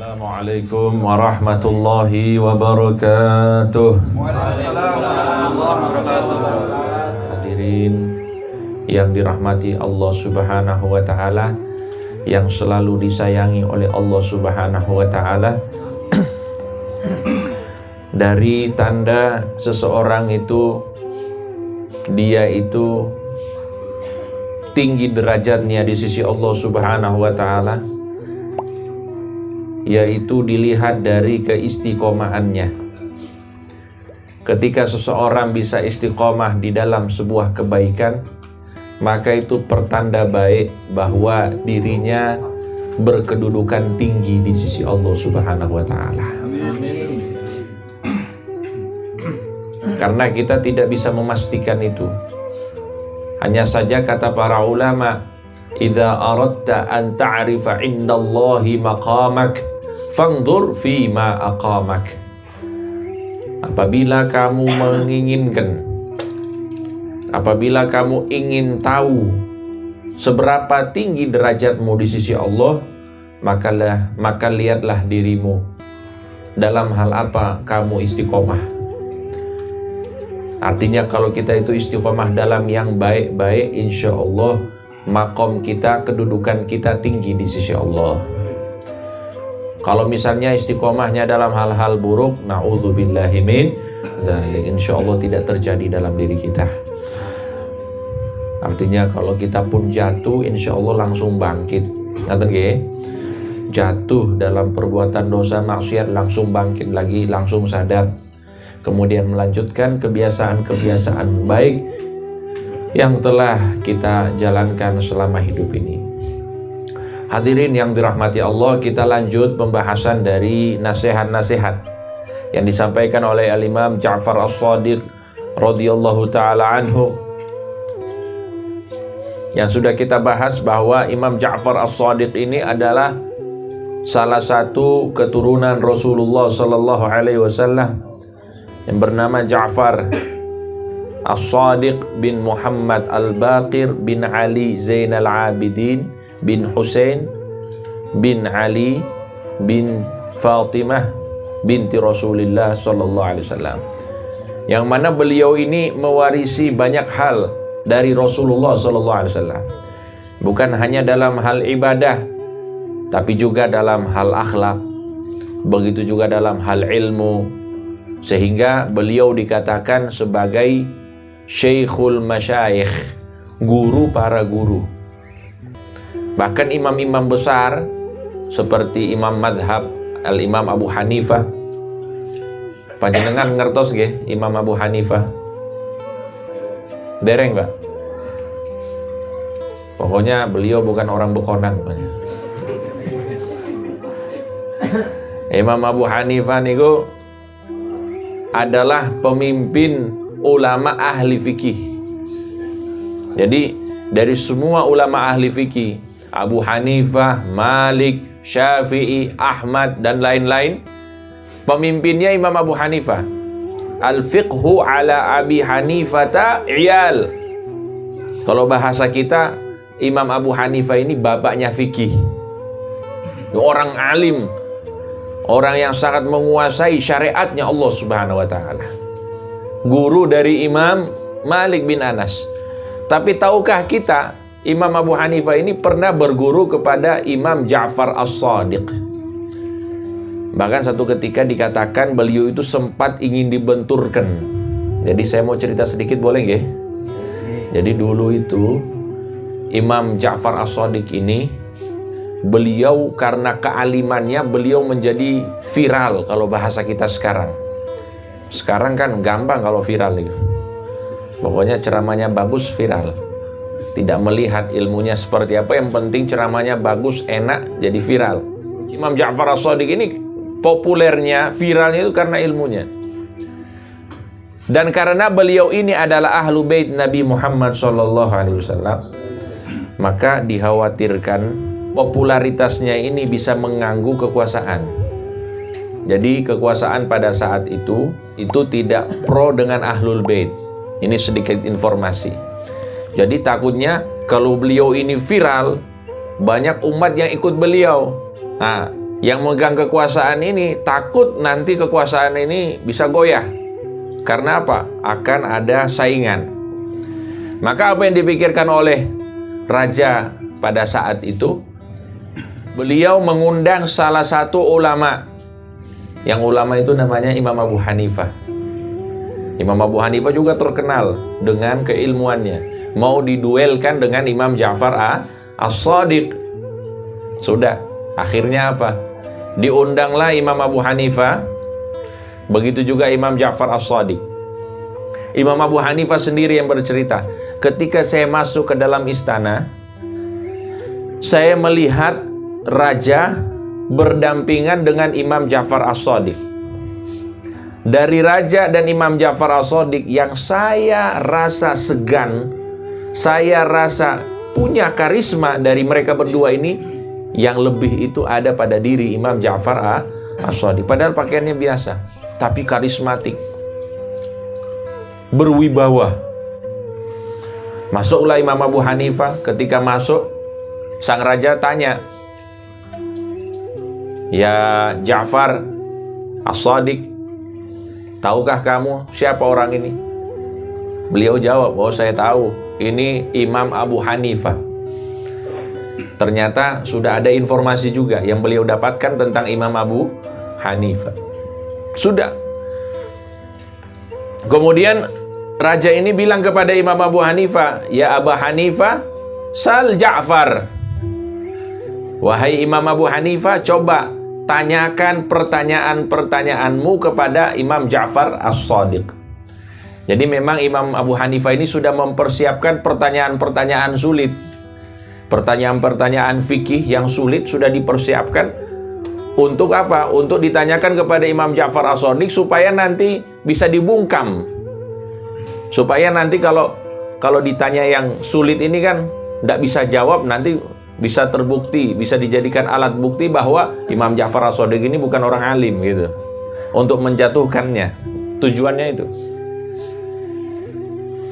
Assalamualaikum warahmatullahi wabarakatuh. Waalaikumsalam warahmatullahi wabarakatuh. Hadirin yang dirahmati Allah Subhanahu wa taala, yang selalu disayangi oleh Allah Subhanahu wa taala. Dari tanda seseorang itu dia itu tinggi derajatnya di sisi Allah Subhanahu wa taala, yaitu dilihat dari keistiqomahannya. Ketika seseorang bisa istiqomah di dalam sebuah kebaikan, maka itu pertanda baik bahwa dirinya berkedudukan tinggi di sisi Allah Subhanahu wa taala. Karena kita tidak bisa memastikan itu. Hanya saja kata para ulama, idza aradta an ta'rifa indallahi maqamak fanzur fi ma aqamak. Apabila kamu menginginkan, apabila kamu ingin tahu seberapa tinggi derajatmu di sisi Allah, maka lihatlah dirimu dalam hal apa kamu istiqomah. Artinya kalau kita itu istiqomah dalam yang baik-baik, insya Allah makom kita, kedudukan kita tinggi di sisi Allah. Kalau misalnya istiqomahnya dalam hal-hal buruk, na'udzubillahi min dzalik, insya Allah tidak terjadi dalam diri kita. Artinya kalau kita pun jatuh, insya Allah langsung bangkit. Ngaten nggih? Jatuh dalam perbuatan dosa maksiat, langsung bangkit lagi, langsung sadar. Kemudian melanjutkan kebiasaan-kebiasaan baik yang telah kita jalankan selama hidup ini. Hadirin yang dirahmati Allah, kita lanjut pembahasan dari nasihat-nasihat yang disampaikan oleh Al-Imam Ja'far As-Shadiq radhiyallahu ta'ala anhu, yang sudah kita bahas bahwa Imam Ja'far As-Shadiq ini adalah salah satu keturunan Rasulullah sallallahu alaihi wasallam yang bernama Ja'far As-Shadiq bin Muhammad Al-Baqir bin Ali Zainal Abidin bin Husain bin Ali bin Fatimah binti Rasulullah sallallahu alaihi wasallam, yang mana beliau ini mewarisi banyak hal dari Rasulullah sallallahu alaihi wasallam, bukan hanya dalam hal ibadah tapi juga dalam hal akhlak, begitu juga dalam hal ilmu, sehingga beliau dikatakan sebagai Syekhul Masyayikh, guru para guru. Bahkan imam-imam besar seperti Imam Madhab Al-Imam Abu Hanifah, panjenengan ngertos nggih Imam Abu Hanifah? Dereng, Pak? Pokoknya beliau bukan orang bekonan pokoknya. Imam Abu Hanifah niku adalah pemimpin ulama ahli fikih. Jadi dari semua ulama ahli fikih, Abu Hanifah, Malik, Syafi'i, Ahmad dan lain-lain, pemimpinnya Imam Abu Hanifah. Al-fiqhu ala Abi Hanifata iyal. Kalau bahasa kita, Imam Abu Hanifah ini bapaknya fikih. Orang alim, orang yang sangat menguasai syariatnya Allah Subhanahu wa taala. Guru dari Imam Malik bin Anas. Tapi tahukah kita, Imam Abu Hanifah ini pernah berguru kepada Imam Ja'far As-Shadiq. Bahkan satu ketika dikatakan beliau itu sempat ingin dibenturkan. Jadi saya mau cerita sedikit, boleh nggih? Jadi dulu itu Imam Ja'far As-Shadiq ini, beliau karena kealimannya beliau menjadi viral kalau bahasa kita sekarang. Sekarang kan gampang kalau viral itu. Pokoknya ceramahnya bagus, viral. Tidak melihat ilmunya seperti apa, yang penting ceramahnya bagus, enak, jadi viral. Imam Ja'far As-Shadiq ini populernya, viralnya itu karena ilmunya. Dan karena beliau ini adalah ahlu bait Nabi Muhammad SAW, maka dikhawatirkan popularitasnya ini bisa mengganggu kekuasaan. Jadi kekuasaan pada saat itu tidak pro dengan ahlul bait. Ini sedikit informasi. Jadi takutnya kalau beliau ini viral, banyak umat yang ikut beliau. Nah, yang megang kekuasaan ini takut nanti kekuasaan ini bisa goyah. Karena apa? Akan ada saingan. Maka apa yang dipikirkan oleh raja pada saat itu? Beliau mengundang salah satu ulama. Yang ulama itu namanya Imam Abu Hanifah. Imam Abu Hanifah juga terkenal dengan keilmuannya. Mau diduelkan dengan Imam Ja'far As-Shadiq. Sudah, akhirnya apa? Diundanglah Imam Abu Hanifah. Begitu juga Imam Ja'far As-Shadiq. Imam Abu Hanifah sendiri yang bercerita, ketika saya masuk ke dalam istana, saya melihat raja berdampingan dengan Imam Ja'far As-Shadiq. Dari raja dan Imam Ja'far As-Shadiq yang saya rasa segan, saya rasa punya karisma dari mereka berdua ini, yang lebih itu ada pada diri Imam Ja'far As-Shadiq. Padahal pakaiannya biasa, tapi karismatik, berwibawa. Masuklah Imam Abu Hanifah. Ketika masuk, sang raja tanya, "Ya Ja'far As-Shadiq, tahukah kamu siapa orang ini?" Beliau jawab, "Oh, saya tahu, ini Imam Abu Hanifah." Ternyata sudah ada informasi juga yang beliau dapatkan tentang Imam Abu Hanifah. Sudah. Kemudian raja ini bilang kepada Imam Abu Hanifah, "Ya Abu Hanifah, sal Ja'far." Wahai Imam Abu Hanifah, coba tanyakan pertanyaan-pertanyaanmu kepada Imam Ja'far As-Shadiq. Jadi memang Imam Abu Hanifah ini sudah mempersiapkan pertanyaan-pertanyaan sulit. Pertanyaan-pertanyaan fikih yang sulit sudah dipersiapkan. Untuk apa? Untuk ditanyakan kepada Imam Ja'far As-Shadiq supaya nanti bisa dibungkam. Supaya nanti kalau ditanya yang sulit ini kan tidak bisa jawab, nanti bisa terbukti, bisa dijadikan alat bukti bahwa Imam Ja'far As-Shadiq ini bukan orang alim gitu. Untuk menjatuhkannya. Tujuannya itu.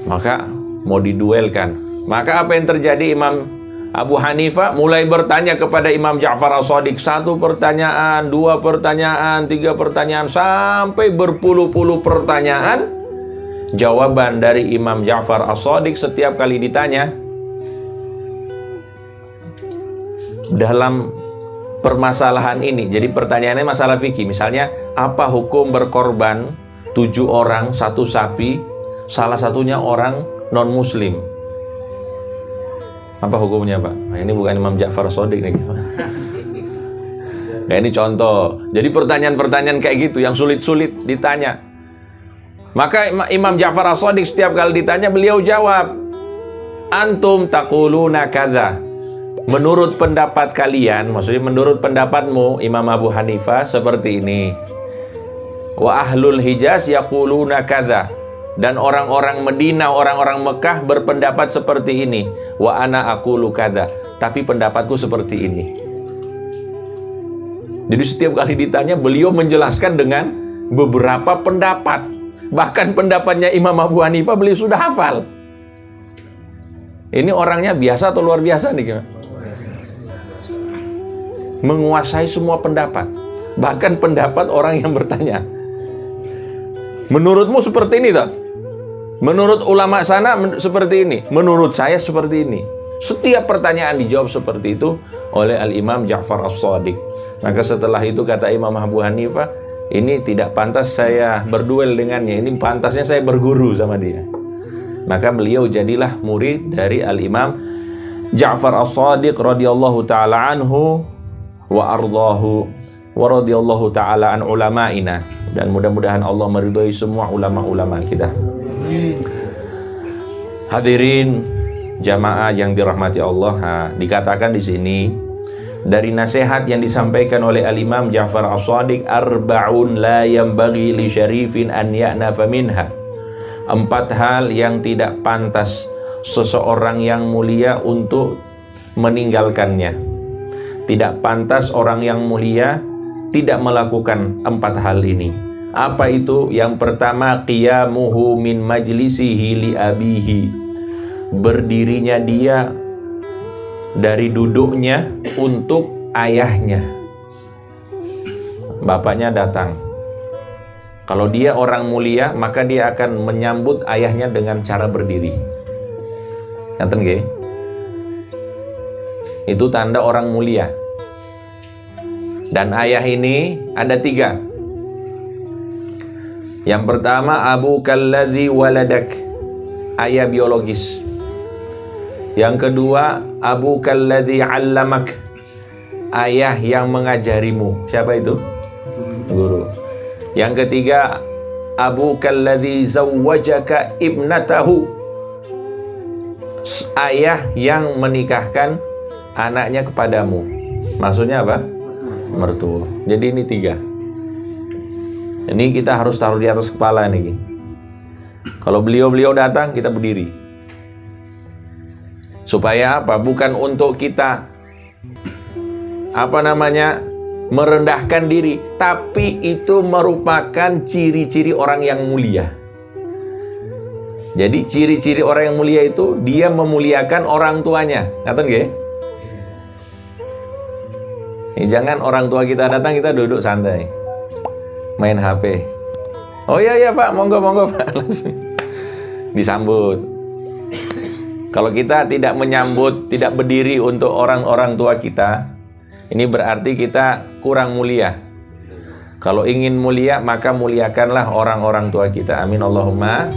Maka mau diduelkan. Maka apa yang terjadi? Imam Abu Hanifah mulai bertanya kepada Imam Ja'far As-Shadiq, 1 pertanyaan, 2 pertanyaan, 3 pertanyaan, sampai berpuluh-puluh pertanyaan. Jawaban dari Imam Ja'far As-Shadiq setiap kali ditanya dalam permasalahan ini. Jadi pertanyaannya masalah fikih. Misalnya, apa hukum berkorban 7 orang 1 sapi, salah satunya orang non-muslim? Apa hukumnya, Pak? Nah, ini bukan Imam Ja'far As-Shadiq nih. Nah, ini contoh. Jadi pertanyaan-pertanyaan kayak gitu yang sulit-sulit ditanya. Maka Imam Ja'far As-Shadiq setiap kali ditanya beliau jawab, "Antum taquluna kadza." Menurut pendapat kalian, maksudnya menurut pendapatmu Imam Abu Hanifah seperti ini. Wa ahlul Hijaz yaquluna kadza. Dan orang-orang Medina, orang-orang Mekah berpendapat seperti ini. Wa ana aqulu kadza. Tapi pendapatku seperti ini. Jadi setiap kali ditanya beliau menjelaskan dengan beberapa pendapat. Bahkan pendapatnya Imam Abu Hanifah beliau sudah hafal. Ini orangnya biasa atau luar biasa nih? Menguasai semua pendapat. Bahkan pendapat orang yang bertanya. Menurutmu seperti ini tak? Menurut ulama sana seperti ini. Menurut saya seperti ini. Setiap pertanyaan dijawab seperti itu oleh Al-Imam Ja'far As-Shadiq. Maka setelah itu kata Imam Abu Hanifah, ini tidak pantas saya berduel dengannya. Ini pantasnya saya berguru sama dia. Maka beliau jadilah murid dari Al-Imam Ja'far As-Shadiq radhiyallahu ta'ala anhu wa ardahu wa radhiyallahu ta'ala an ulama'ina. Dan mudah-mudahan Allah meridhai semua ulama-ulama kita. Hadirin jamaah yang dirahmati Allah, dikatakan di sini dari nasihat yang disampaikan oleh Al-Imam Ja'far As-Shadiq, arba'un la yanbaghi li syarifin an ya'nafa minha. 4 hal yang tidak pantas seseorang yang mulia untuk meninggalkannya. Tidak pantas orang yang mulia tidak melakukan 4 hal ini. Apa itu? Yang pertama, qiyamuhu min majlisihi li abihi. Berdirinya dia dari duduknya untuk ayahnya. bapaknya datang. Kalau dia orang mulia, maka dia akan menyambut ayahnya dengan cara berdiri. Ngaten nggih? Itu tanda orang mulia. Dan ayah ini ada 3. Yang pertama, abuka alladzi waladak, ayah biologis. Yang kedua, abuka alladzi 'allamak, ayah yang mengajarimu. Siapa itu? Guru. Yang ketiga, abuka alladzi zawwajaka ibnatahu, ayah yang menikahkan anaknya kepadamu. Maksudnya apa? Mertua. Jadi ini 3. Ini kita harus taruh di atas kepala nih. Kalau beliau-beliau datang, kita berdiri. Supaya apa? Bukan untuk kita merendahkan diri, tapi itu merupakan ciri-ciri orang yang mulia. Jadi ciri-ciri orang yang mulia itu dia memuliakan orang tuanya. Ngaten nggih? Jangan orang tua kita datang kita duduk santai main HP. Oh iya Pak, monggo Pak. Langsung disambut. Kalau kita tidak menyambut, tidak berdiri untuk orang-orang tua kita, ini berarti kita kurang mulia. Kalau ingin mulia, maka muliakanlah orang-orang tua kita. Amin Allahumma.